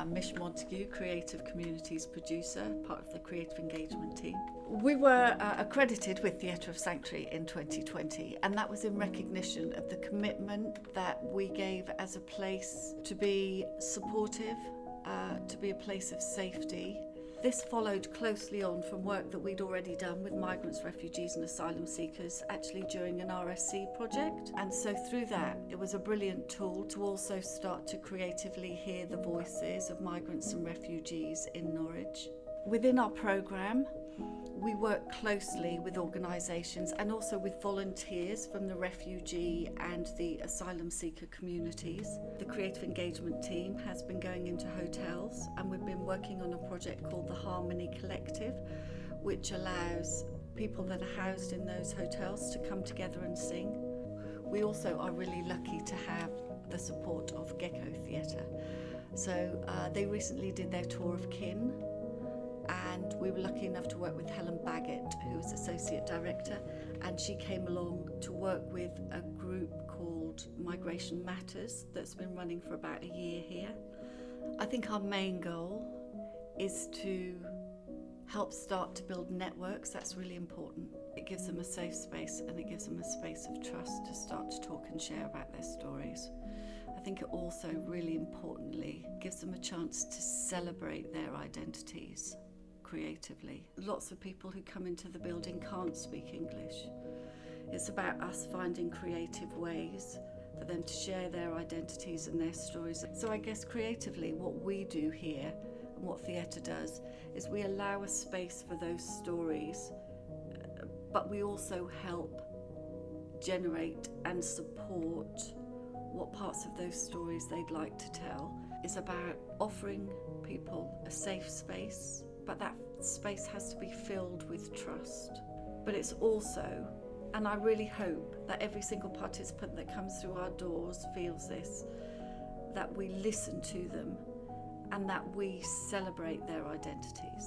I'm Miche Montague, Creative Communities producer, part of the Creative Engagement team. We were accredited with Theatre of Sanctuary in 2020, and that was in recognition of the commitment that we gave as a place to be supportive, to be a place of safety. This followed closely on from work that we'd already done with migrants, refugees and asylum seekers, actually during an RSC project. And so through that, it was a brilliant tool to also start to creatively hear the voices of migrants and refugees in Norwich. Within our programme, we work closely with organisations and also with volunteers from the refugee and the asylum seeker communities. The Creative Engagement team has been going into hotels, and we've been working on a project called the Harmony Collective, which allows people that are housed in those hotels to come together and sing. We also are really lucky to have the support of Gecko Theatre. So they recently did their tour of Kin, and we were lucky enough to work with Helen Baggett, who is Associate Director, and she came along to work with a group called Migration Matters that's been running for about a year here. I think our main goal is to help start to build networks. That's really important. It gives them a safe space, and it gives them a space of trust to start to talk and share about their stories. I think it also, really importantly, gives them a chance to celebrate their identities creatively. Lots of people who come into the building can't speak English. It's about us finding creative ways for them to share their identities and their stories. So I guess creatively what we do here and what theatre does is we allow a space for those stories, but we also help generate and support what parts of those stories they'd like to tell. It's about offering people a safe space, but that space has to be filled with trust. But it's also, and I really hope that every single participant that comes through our doors feels this, that we listen to them and that we celebrate their identities.